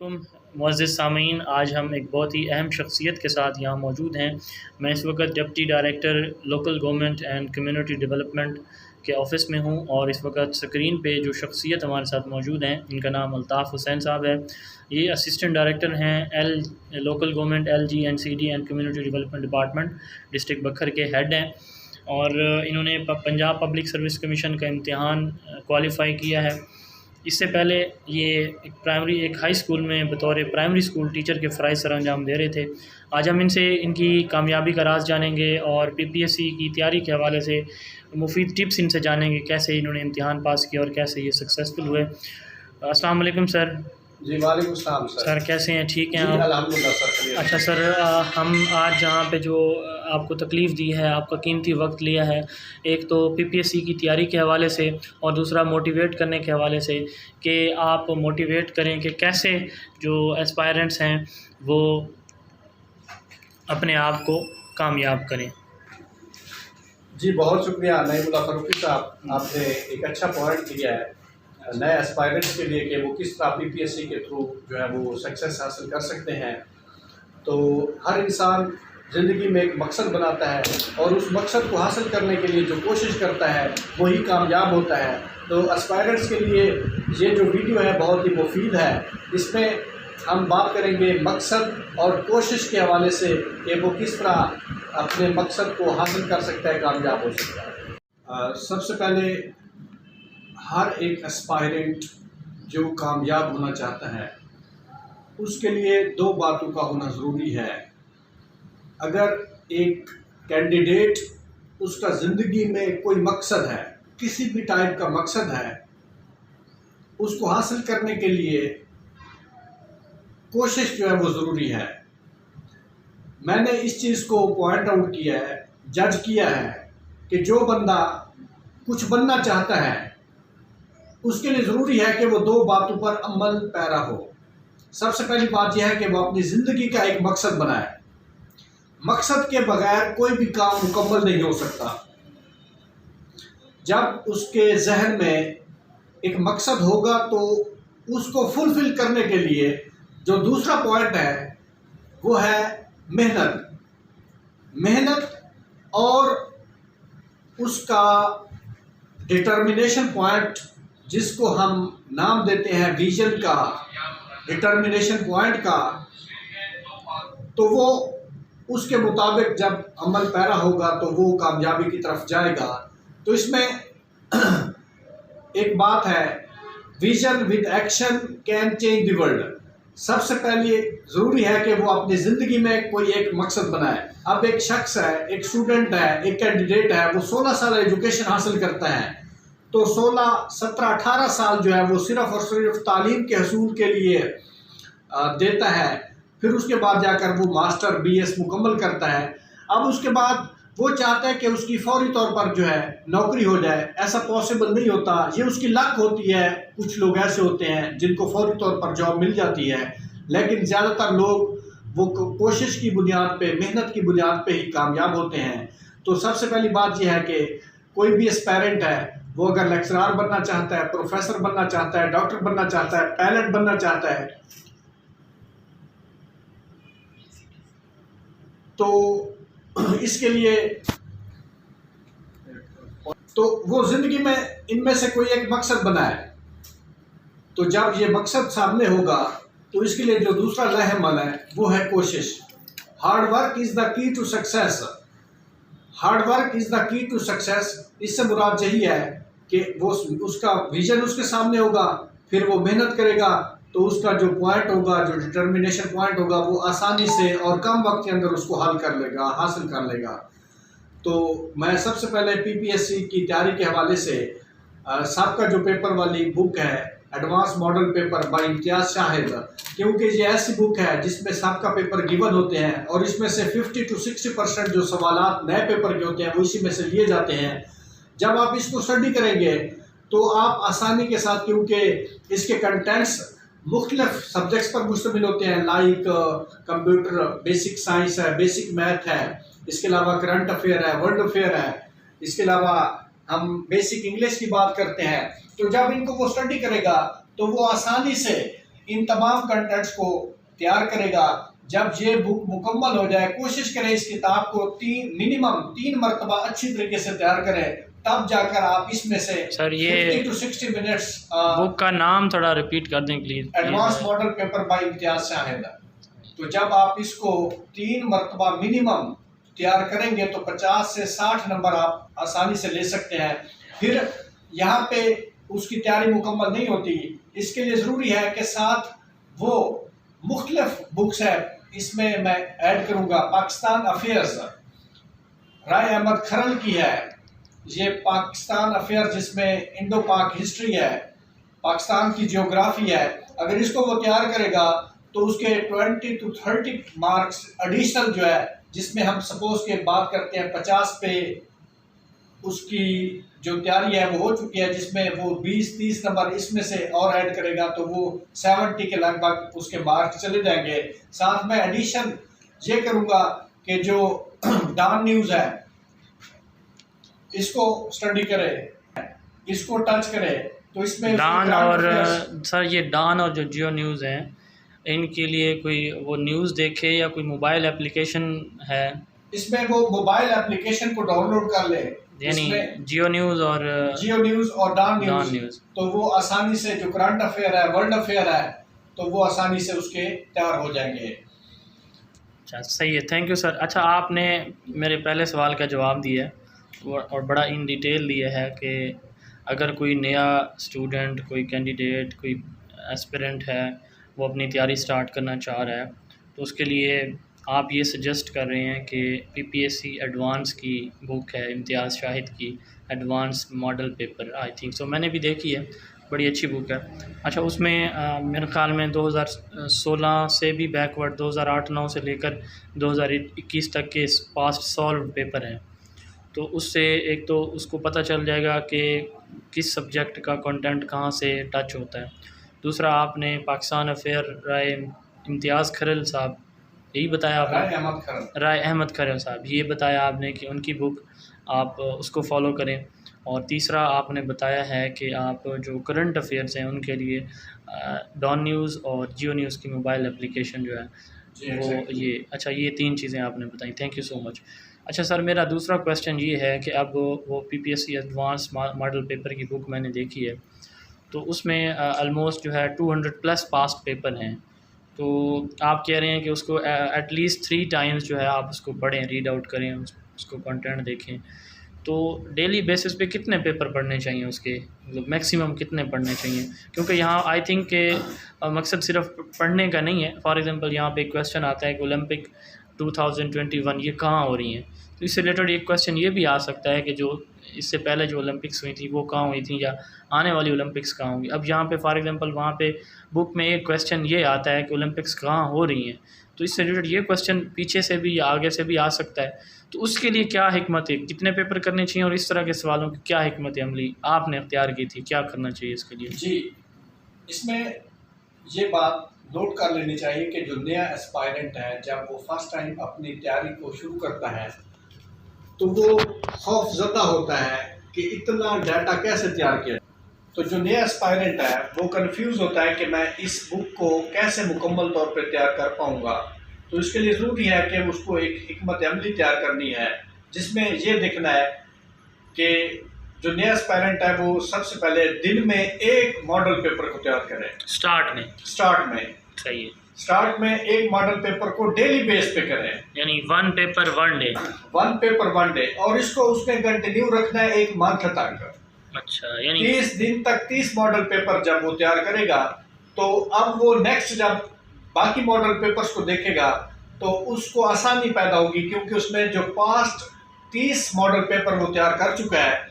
मुअज़्ज़िज़ सामीन, आज हम एक बहुत ही अहम शख्सियत के साथ यहाँ मौजूद हैं। मैं इस वक्त deputy director local government and community development के ऑफ़िस में हूँ और इस वक्त स्क्रीन पे जो शख्सियत हमारे साथ मौजूद हैं इनका नाम अल्ताफ़ हुसैन साहब है। ये असिस्टेंट डायरेक्टर हैं local government LGNCD and community development department district बखर के हेड हैं और इन्होंने पंजाब पब्लिक सर्विस कमीशन का इम्तिहान क्वालिफ़ाई किया है। इससे पहले ये एक हाई स्कूल में बतौर प्राइमरी स्कूल टीचर के फ़राइज़ सर अंजाम दे रहे थे। आज हम इनसे इनकी कामयाबी का राज जानेंगे और PPSC की तैयारी के हवाले से मुफीद टिप्स इनसे जानेंगे, कैसे इन्होंने इम्तिहान पास किया और कैसे ये सक्सेसफुल हुए। अस्सलाम वालेकुम सर। जी वालेकुम सलाम सर, कैसे हैं? ठीक हैं आप? अल्हम्दुलिल्लाह सर। अच्छा सर, हम आज जहाँ पे जो आपको तकलीफ़ दी है, आपका कीमती वक्त लिया है, एक तो PPSC की तैयारी के हवाले से और दूसरा मोटिवेट करने के हवाले से कि आप मोटिवेट करें कि कैसे जो एस्पायरेंट्स हैं वो अपने आप को कामयाब करें। जी बहुत शुक्रिया नईमुल्लाह फ़ारूकी साहब, आपने एक अच्छा पॉइंट किया है नए एस्पायरेंट्स के लिए कि वो किस तरह PPSC के थ्रू जो है वो सक्सेस हासिल कर सकते हैं। तो हर इंसान ज़िंदगी में एक मकसद बनाता है और उस मकसद को हासिल करने के लिए जो कोशिश करता है वही कामयाब होता है। तो एस्पायरेंट्स के लिए ये जो वीडियो है बहुत ही मुफीद है। इसमें हम बात करेंगे मकसद और कोशिश के हवाले से कि वो किस तरह अपने मकसद को हासिल कर सकता है, कामयाब हो सकता है। सबसे पहले हर एक एस्पायरेंट जो कामयाब होना चाहता है उसके लिए दो बातों का होना ज़रूरी है। अगर एक कैंडिडेट उसका ज़िंदगी में कोई मकसद है, किसी भी टाइप का मकसद है, उसको हासिल करने के लिए कोशिश जो है वो ज़रूरी है। मैंने इस चीज़ को पॉइंट आउट किया है, जज किया है कि जो बंदा कुछ बनना चाहता है उसके लिए ज़रूरी है कि वो दो बातों पर अमल पैरा हो। सबसे पहली बात यह है कि वो अपनी ज़िंदगी का एक मकसद बनाए। मकसद के बगैर कोई भी काम मुकम्मल नहीं हो सकता। जब उसके जहन में एक मकसद होगा तो उसको फुलफिल करने के लिए जो दूसरा पॉइंट है वो है मेहनत और उसका डिटर्मिनेशन पॉइंट, जिसको हम नाम देते हैं विजन का, डिटर्मिनेशन पॉइंट का। तो वो उसके मुताबिक जब अमल पैरा होगा तो वो कामयाबी की तरफ जाएगा। तो इसमें एक बात है, vision with action can change the world. सबसे पहले ज़रूरी है कि वो अपनी ज़िंदगी में कोई एक मकसद बनाए। अब एक शख्स है, एक स्टूडेंट है, एक कैंडिडेट है, वो 16 साल एजुकेशन हासिल करता है तो 16, 17, 18 साल जो है वो सिर्फ़ और सिर्फ तालीम के हसूल के लिए देता है। फिर उसके बाद जाकर वो मास्टर BS मुकम्मल करता है। अब उसके बाद वो चाहता है कि उसकी फौरी तौर पर जो है नौकरी हो जाए। ऐसा पॉसिबल नहीं होता, ये उसकी लक होती है। कुछ लोग ऐसे होते हैं जिनको फौरी तौर पर जॉब मिल जाती है, लेकिन ज़्यादातर लोग वो कोशिश की बुनियाद पे, मेहनत की बुनियाद पे ही कामयाब होते हैं। तो सबसे पहली बात यह है कि कोई भी एस्पायरेंट है, वो अगर लेक्चरार बनना चाहता है, प्रोफेसर बनना चाहता है, डॉक्टर बनना चाहता है, पायलट बनना चाहता है, तो इसके लिए तो वो ज़िंदगी में इनमें से कोई एक मकसद बनाए। तो जब ये मकसद सामने होगा तो इसके लिए जो दूसरा लहमल है वो है कोशिश। Hard work is the key to success. Hard work is the key to success. इससे मुराद यही है कि वो उसका विजन उसके सामने होगा, फिर वो मेहनत करेगा तो उसका जो पॉइंट होगा, जो डिटर्मिनेशन पॉइंट होगा, वो आसानी से और कम वक्त के अंदर उसको हासिल कर लेगा। तो मैं सबसे पहले PPSC की तैयारी के हवाले से सबका जो पेपर वाली बुक है, एडवांस मॉडल पेपर बाय इम्तियाज़ शाहिद, क्योंकि ये ऐसी बुक है जिसमें सबका पेपर गिवन होते हैं और इसमें से 50 to 60% जो सवालात नए पेपर के होते हैं वो इसी में से लिए जाते हैं। जब आप इसको स्टडी करेंगे तो आप आसानी के साथ, क्योंकि इसके कंटेंट्स मुख्तलिफ सब्जेक्ट्स पर मुश्तमिल होते हैं, लाइक कंप्यूटर, बेसिक साइंस है, बेसिक मैथ है, इसके अलावा करंट अफेयर है, वर्ल्ड अफेयर है, इसके अलावा हम बेसिक इंग्लिश की बात करते हैं। तो जब इनको वो स्टडी करेगा तो वो आसानी से इन तमाम कंटेंट्स को तैयार करेगा। जब ये बुक मुकम्मल हो जाए, कोशिश करें इस किताब को मिनिमम 3 मरतबा अच्छी तरीके से तैयार करें, तब जाकर आप इसमें से सर ये 50 to 60 मिनट्स। बुक का नाम थोड़ा रिपीट कर दें please. Advance model paper by Imtiaz Shahid. तो जब आप इसको 3 मरतबा मिनिमम तैयार करेंगे तो 50 से 60 नंबर आप आसानी से ले सकते हैं। फिर यहाँ पे उसकी तैयारी मुकम्मल नहीं होती, इसके लिए ज़रूरी है कि साथ वो मुख्तलिफ बुक्स है, इसमें मैं ऐड करूँगा। पाकिस्तान अफेयर्स राय अहमद खरल की है, ये पाकिस्तान अफेयर्स जिसमें इंडो पाक हिस्ट्री है, पाकिस्तान की जियोग्राफी है। अगर इसको वो तैयार करेगा तो उसके 20 to 30 मार्क्स एडिशनल जो है, जिसमें हम सपोज के बात करते हैं 50 पे उसकी जो तैयारी है वो हो चुकी है, जिसमें वो 20-30 नंबर इसमें से और ऐड करेगा तो वो 70 के लगभग उसके मार्क्स चले जाएंगे। साथ में एडिशन ये करूँगा कि जो डॉन न्यूज़ है इसको स्टडी करे, इसको टच करे, तो इसमें डॉन और सर ये डॉन और जो जियो न्यूज़ हैं इनके लिए कोई वो न्यूज़ देखे या कोई मोबाइल एप्लीकेशन है? इसमें वो मोबाइल एप्लीकेशन को डाउनलोड कर ले, यानी जियो न्यूज़ और डॉन न्यूज़, तो वो आसानी से जो करंट अफेयर है, वर्ल्ड अफेयर है, तो वो आसानी से उसके तैयार हो जाएंगे। अच्छा सही है, थैंक यू सर। अच्छा आपने मेरे पहले सवाल का जवाब दिया और बड़ा इन डिटेल दिया है कि अगर कोई नया स्टूडेंट, कोई कैंडिडेट, कोई एस्पिरेंट है, वो अपनी तैयारी स्टार्ट करना चाह रहा है, तो उसके लिए आप ये सजेस्ट कर रहे हैं कि पीपीएससी एडवांस की बुक है इम्तियाज़ शाहिद की, advance model paper, I think so, मैंने भी देखी है, बड़ी अच्छी बुक है। अच्छा उसमें मेरे ख़्याल में 2016 से भी बैकवर्ड 2008-9 से लेकर 2021 तक के पास्ट सॉल्व पेपर हैं, तो उससे एक तो उसको पता चल जाएगा कि किस सब्जेक्ट का कंटेंट कहाँ से टच होता है। दूसरा आपने पाकिस्तान अफेयर राय इम्तियाज़ खरल साहब, यही बताया आपने, राय अहमद खरल साहब, ये बताया आपने कि उनकी बुक आप उसको फॉलो करें। और तीसरा आपने बताया है कि आप जो करंट अफेयर्स हैं उनके लिए डॉन न्यूज़ और जियो न्यूज़ की मोबाइल एप्लीकेशन जो है वो ये, अच्छा ये 3 चीज़ें आपने बताई, थैंक यू सो मच। अच्छा सर मेरा दूसरा क्वेश्चन ये है कि अब वो पीपीएससी एडवांस मॉडल पेपर की बुक मैंने देखी है, तो उसमें ऑलमोस्ट जो है 200+ पास्ट पेपर हैं, तो आप कह रहे हैं कि उसको एटलीस्ट 3 टाइम्स जो है आप उसको पढ़ें, रीड आउट करें, उसको कंटेंट देखें। तो डेली बेसिस पे कितने पेपर पढ़ने चाहिए उसके, मतलब मैक्सिमम कितने पढ़ने चाहिए? क्योंकि यहाँ आई थिंक के मकसद सिर्फ पढ़ने का नहीं है। फॉर एग्जांपल यहाँ पे क्वेश्चन आता है कि ओलंपिक 2021 ये कहाँ हो रही हैं, तो इससे रिलेटेड एक क्वेश्चन ये भी आ सकता है कि जो इससे पहले जो ओलंपिक्स हुई थी वो कहाँ हुई थी, या आने वाली ओलंपिक्स कहाँ होंगी। अब यहाँ पे फॉर एग्जांपल वहाँ पे बुक में एक क्वेश्चन ये आता है कि ओलंपिक्स कहाँ हो रही हैं, तो इससे रिलेटेड ये क्वेश्चन पीछे से भी या आगे से भी आ सकता है, तो उसके लिए क्या हिकमत है, कितने पेपर करने चाहिए, और इस तरह के सवालों की क्या हिकमत अमली आपने अख्तियार की थी, क्या करना चाहिए इसके लिए? जी, इसमें ये बात नोट कर लेनी चाहिए कि जो नया एस्पायरेंट है, जब वो फर्स्ट टाइम अपनी तैयारी को शुरू करता है तो वो खौफजदा होता है कि इतना डाटा कैसे तैयार किया। तो जो नया एस्पायरेंट है वो कंफ्यूज होता है कि मैं इस बुक को कैसे मुकम्मल तौर पर तैयार कर पाऊँगा। तो इसके लिए ज़रूरी है कि उसको एक हिकमत अमली तैयार करनी है, जिसमें ये देखना है कि जो नया एस्पायरेंट है वो सबसे पहले दिन में एक मॉडल पेपर को तैयार करे। स्टार्ट में सही है, स्टार्ट में एक मॉडल पेपर को डेली बेस पे करें, यानी 1 पेपर 1 डे, और इसको उसने कंटिन्यू रखना है 1 मंथ तक। अच्छा, यानी 30 दिन तक 30 मॉडल पेपर जब वो तैयार करेगा, तो अब वो नेक्स्ट जब बाकी मॉडल पेपर्स को देखेगा तो उसको आसानी पैदा होगी, क्योंकि उसमें जो पास्ट 30 मॉडल पेपर वो तैयार कर चुका है,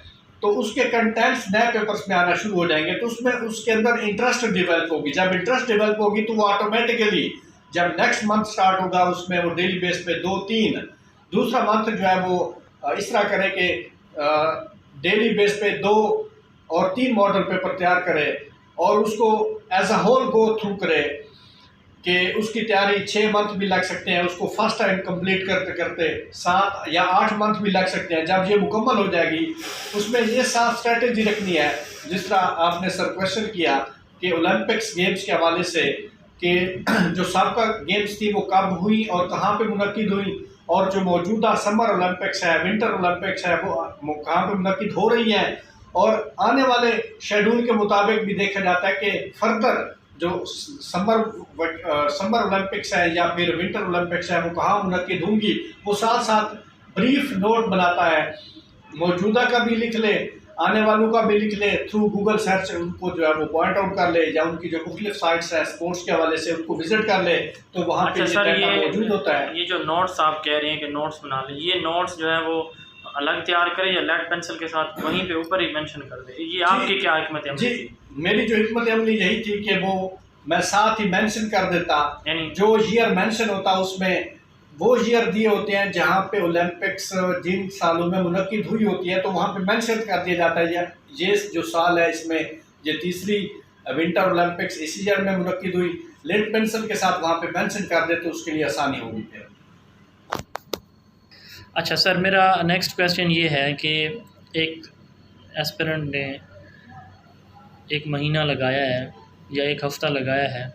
तो उसके कंटेंट्स नए पेपर्स में आना शुरू हो जाएंगे, तो उसमें उसके अंदर इंटरेस्ट डेवलप होगी। जब इंटरेस्ट डेवलप होगी तो वो ऑटोमेटिकली जब नेक्स्ट मंथ स्टार्ट होगा उसमें वो डेली बेस पे 2-3, दूसरा मंथ जो है वो इस तरह करे कि डेली बेस पे 2 और 3 मॉडल पेपर तैयार करे, और उसको as a whole go through करे कि उसकी तैयारी 6 मंथ भी लग सकते हैं, उसको फर्स्ट टाइम कंप्लीट करते करते 7 या 8 मंथ भी लग सकते हैं। जब ये मुकम्मल हो जाएगी उसमें ये 7 स्ट्रेटेजी रखनी है, जिस तरह आपने सर क्वेश्चन किया कि ओलंपिक्स गेम्स के हवाले से कि जो सबका गेम्स थी वो कब हुई और कहाँ पे मुनक्किद हुई, और जो मौजूदा समर ओलंपिक्स है, विंटर ओलंपिक्स है, वो कहाँ पे मुनक्किद हो रही हैं, और आने वाले शेड्यूल के मुताबिक भी देखा जाता है कि फर्दर जो समर ओलंपिक्स है या फिर विंटर ओलंपिक्स है वो कहाँ मुनक्किद होंगी। वो साथ साथ ब्रीफ नोट बनाता है, मौजूदा का भी लिख ले, आने वालों का भी लिख ले, थ्रू गूगल सर्च उनको जो है वो पॉइंट आउट कर ले, या उनकी जो मुख्तलिफ साइट्स है स्पोर्ट्स के हवाले से उनको विजिट कर ले, तो वहाँ पे सर डाटा मौजूद होता है। ये जो नोट्स आप कह रहे हैं कि नोट्स बना ले, ये नोट्स जो है वो अलग तैयार करें या लेड पेंसिल के साथ वहीं पे ऊपर ही मेंशन कर दे, ये आपकी क्या हिकमत अमली थी? मेरी जो हिकमत अमली यही थी कि वो मैं साथ ही मेंशन कर देता, यानी जो ईयर मेंशन होता उसमें वो ईयर दिए होते हैं जहाँ पे ओलंपिक्स जिन सालों में मुनक्किद हुई होती है, तो वहाँ पे मेंशन कर दिया जाता है ये जो साल है इसमें ये तीसरी विंटर ओलंपिक्स इसी ईयर में मुनक्किद हुई, लेड पेंसिल के साथ वहाँ पे मेंशन कर दे तो उसके लिए आसानी होगी फिर। अच्छा सर, मेरा नेक्स्ट क्वेश्चन ये है कि एक एस्पिरेंट ने एक महीना लगाया है या एक हफ़्ता लगाया है,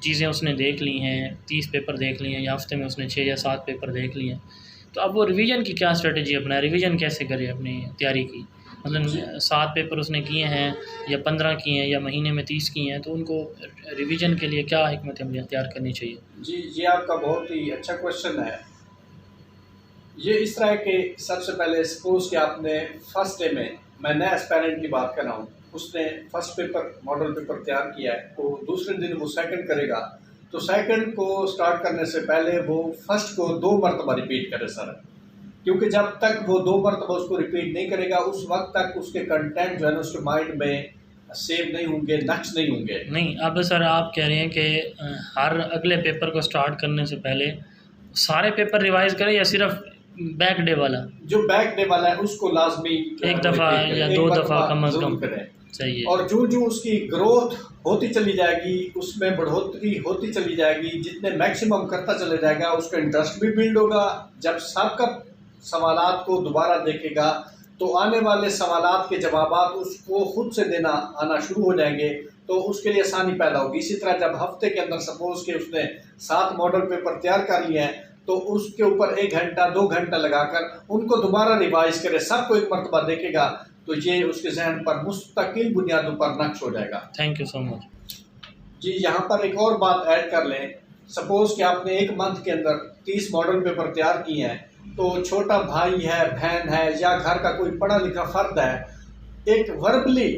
चीज़ें उसने देख ली हैं, 30 पेपर देख लिए हैं, या हफ्ते में उसने 6 या 7 पेपर देख लिए हैं, तो अब वो रिवीजन की क्या स्ट्रेटजी अपनाए, रिवीजन कैसे करे अपनी तैयारी की? मतलब 7 पेपर उसने किए हैं या 15 किए हैं या महीने में 30 किए हैं, तो उनको रिवीजन के लिए क्या हिकमत अमली तैयार करनी चाहिए? जी, ये आपका बहुत ही अच्छा क्वेश्चन है। ये इस तरह के, सबसे पहले सपोज कि आपने फर्स्ट डे में, मैं नया एस्पायरेंट की बात कर रहा हूँ, उसने फर्स्ट पेपर मॉडल पेपर तैयार किया है, तो दूसरे दिन वो सेकंड करेगा, तो सेकंड को स्टार्ट करने से पहले वो फर्स्ट को 2 मरतबा रिपीट करे सर, क्योंकि जब तक वो 2 मरतबा उसको रिपीट नहीं करेगा उस वक्त तक उसके कंटेंट जो है ना उसके माइंड में सेव नहीं होंगे, नक्श नहीं होंगे। नहीं, अब सर आप कह रहे हैं कि हर अगले पेपर को स्टार्ट करने से पहले सारे पेपर रिवाइज करें या सिर्फ बैक डे वाला? जो बैक डे वाला है उसको लाजमी एक दफ़ा या 2 दफ़ा कम अज़ कम करें। सही है। और जो जो उसकी ग्रोथ होती चली जाएगी, उसमें बढ़ोतरी होती चली जाएगी, जितने मैक्सिमम करता चले जाएगा उसका इंटरेस्ट भी बिल्ड होगा। जब सबका सवालात को दोबारा देखेगा तो आने वाले सवालात के जवाबात उसको खुद से देना आना शुरू हो जाएंगे, तो उसके लिए आसानी पैदा होगी। इसी तरह जब हफ्ते के अंदर सपोज के उसने 7 मॉडल पेपर तैयार कर लिए हैं, तो उसके ऊपर 1 घंटा 2 घंटा लगाकर उनको दोबारा रिवाइज करे, सबको एक मरतबा देखेगा, तो ये उसके जहन पर मुस्तकिल बुनियादों पर नक्श हो जाएगा। Thank you so much. जी, यहाँ पर एक और बात ऐड कर लें, सपोज कि आपने 1 मंथ के अंदर 30 मॉडल पेपर तैयार किए हैं, तो छोटा भाई है, बहन है, या घर का कोई पढ़ा लिखा फर्द है, एक वर्बली,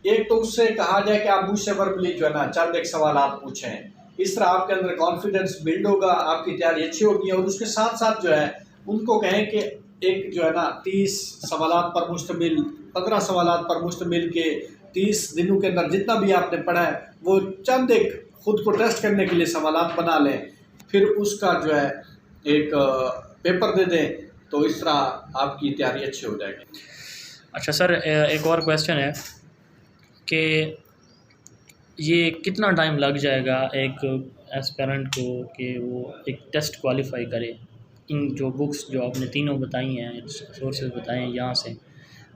एक तो उससे कहा जाए कि आप मुझसे वर्बली जो है ना चंद एक सवाल आप पूछें, इस तरह आपके अंदर कॉन्फिडेंस बिल्ड होगा, आपकी तैयारी अच्छी होगी। और उसके साथ साथ जो है उनको कहें कि एक जो है ना 30 सवालात पर मुश्तमिल, 15 सवालात पर मुश्तमिल के 30 दिनों के अंदर जितना भी आपने पढ़ा है वो चंद एक खुद को टेस्ट करने के लिए सवालात बना लें, फिर उसका जो है एक पेपर दे दें, तो इस तरह आपकी तैयारी अच्छी हो जाएगी। अच्छा सर, एक और क्वेश्चन है कि ये कितना टाइम लग जाएगा एक एस्पिरेंट को कि वो एक टेस्ट क्वालिफाई करे? इन जो बुक्स जो आपने तीनों बताई हैं, सोर्सेज बताए हैं, यहाँ से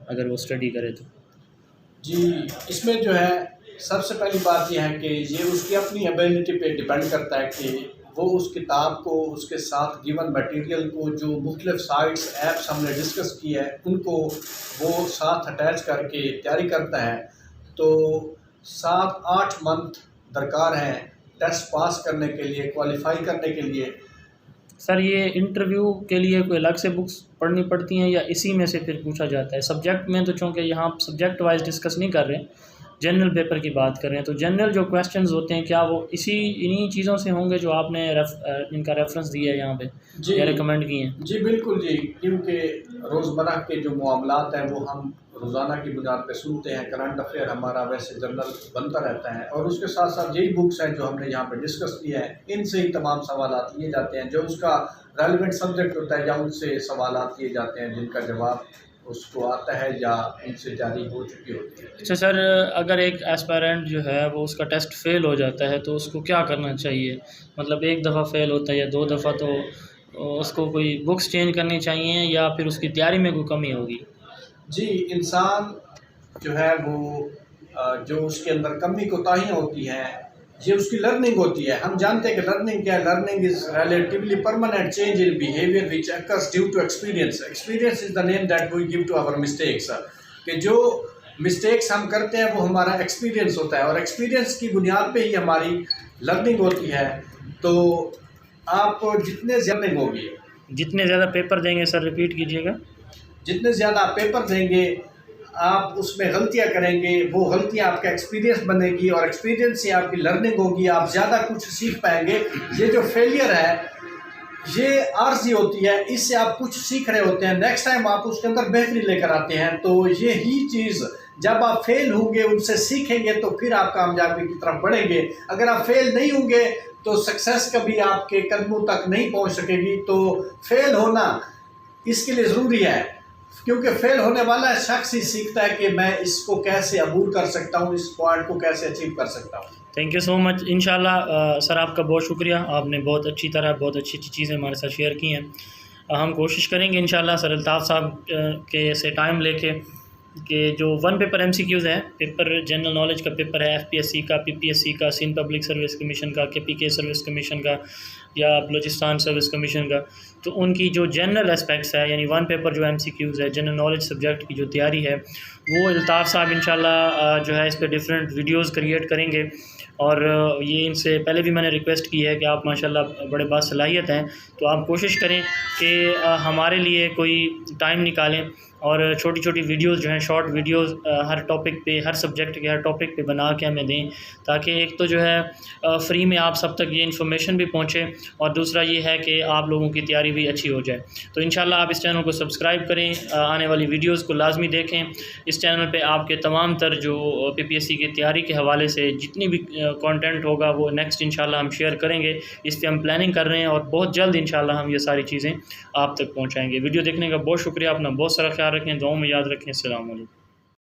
अगर वो स्टडी करे तो? जी, इसमें जो है सबसे पहली बात यह है कि ये उसकी अपनी एबिलिटी पे डिपेंड करता है कि वो उस किताब को, उसके साथ गिवन मटेरियल को, जो मुख्तलिफ साइट्स ऐप्स हमने डिस्कस की है उनको वो साथ अटैच करके तैयारी करता है। तो 7-8 मंथ दरकार हैं टेस्ट पास करने के लिए, क्वालिफाई करने के लिए। सर, ये इंटरव्यू के लिए कोई अलग से बुक्स पढ़नी पड़ती हैं या इसी में से फिर पूछा जाता है? सब्जेक्ट में तो चूँकि यहाँ सब्जेक्ट वाइज डिस्कस नहीं कर रहे हैं, जनरल पेपर की बात कर रहे हैं, तो जनरल जो क्वेश्चंस होते हैं क्या वो इन्हीं चीज़ों से होंगे जो आपने इनका रेफरेंस दिया है यहाँ पे या रिकमेंड किए हैं? जी बिल्कुल जी, क्योंकि रोज़मर्रा के जो मामलात हैं वो हम रोज़ाना की बुनियाद पे सुनते हैं, करंट अफेयर हमारा वैसे जनरल बनता रहता है, और उसके साथ साथ यही बुक्स हैं जो हमने यहाँ पे डिस्कस किया है, इनसे ही तमाम सवालात लिए जाते हैं जो उसका रेलिवेंट सब्जेक्ट होता है, या उनसे सवालात लिए जाते हैं जिनका जवाब उसको आता है या उनसे जारी हो चुकी होती है। अच्छा सर, अगर एक एस्पायरेंट जो है वो उसका टेस्ट फेल हो जाता है तो उसको क्या करना चाहिए? मतलब 1 दफ़ा फेल होता है या 2 दफ़ा, तो उसको कोई बुक्स चेंज करनी चाहिए या फिर उसकी तैयारी में कोई कमी होगी? जी, इंसान जो है वो जो उसके अंदर कमी कोताहियाँ होती हैं, ये उसकी लर्निंग होती है। हम जानते हैं कि लर्निंग क्या है। Learning is relatively permanent change in behaviour which occurs due to experience. Experience is the name that we give to our mistakes. कि जो मिस्टेक्स हम करते हैं वो हमारा एक्सपीरियंस होता है, और एक्सपीरियंस की बुनियाद पे ही हमारी लर्निंग होती है। तो आप जितने लर्निंग होगी, जितने ज़्यादा पेपर देंगे, सर रिपीट कीजिएगा। जितने ज़्यादा आप पेपर देंगे, आप उसमें गलतियां करेंगे, वो गलतियां आपका एक्सपीरियंस बनेगी, और एक्सपीरियंस से आपकी लर्निंग होगी, आप ज़्यादा कुछ सीख पाएंगे। ये जो फेलियर है ये आर्जी होती है, इससे आप कुछ सीख रहे होते हैं, नेक्स्ट टाइम आप उसके अंदर बेहतरी लेकर आते हैं। तो ये ही चीज़, जब आप फेल होंगे उनसे सीखेंगे तो फिर आप कामयाबी की तरफ बढ़ेंगे। अगर आप फेल नहीं होंगे तो सक्सेस कभी आपके कदमों तक नहीं पहुंच सकेगी। तो फेल होना इसके लिए ज़रूरी है, क्योंकि फेल होने वाला शख्स ही सीखता है कि मैं इसको कैसे अबूर कर सकता हूँ, इस पॉइंट को कैसे अचीव कर सकता हूँ। Thank you so much. इंशाल्लाह सर आपका बहुत शुक्रिया, आपने बहुत अच्छी तरह बहुत अच्छी अच्छी चीज़ें हमारे साथ शेयर की हैं। हम कोशिश करेंगे इंशाल्लाह सर अल्ताफ़ साहब के से टाइम लेके कि जो वन पेपर MCQs है, पेपर जनरल नॉलेज का पेपर है, FPSC का, PPSC का, सिंध पब्लिक सर्विस कमीशन का, KPK सर्विस कमीशन का या बलूचिस्तान सर्विस कमीशन का, तो उनकी जो जनरल एस्पेक्ट्स है, यानी वन पेपर जो MCQs है, जनरल नॉलेज सब्जेक्ट की जो तैयारी है, वो अल्ताफ़ साहब इंशाल्लाह जो है इस पर डिफरेंट वीडियोज़ क्रिएट करेंगे। और ये इनसे पहले भी मैंने रिक्वेस्ट की है कि आप माशाल्लाह बड़े बासलाहियत हैं, तो आप कोशिश करें कि हमारे लिए कोई टाइम निकालें और छोटी छोटी वीडियोस जो हैं, शॉर्ट वीडियोस हर टॉपिक पे, हर सब्जेक्ट के हर टॉपिक पे बना के हमें दें, ताकि एक तो जो है फ्री में आप सब तक ये इन्फॉर्मेशन भी पहुँचे, और दूसरा ये है कि आप लोगों की तैयारी भी अच्छी हो जाए। तो इंशाल्लाह आप इस चैनल को सब्सक्राइब करें, आने वाली वीडियोस को लाजमी देखें। इस चैनल पे आपके तमाम तर जो PPSC की तैयारी के हवाले से जितनी भी कंटेंट होगा वो नेक्स्ट इंशाल्लाह हम शेयर करेंगे। इस पर हम प्लानिंग कर रहे हैं और बहुत जल्द इंशाल्लाह हम ये सारी चीज़ें आप तक पहुँचाएँगे। वीडियो देखने का बहुत शुक्रिया, अपना बहुत सारा ख्याल रखें, दुआओं में याद रखें। अस्सलाम वालेकुम।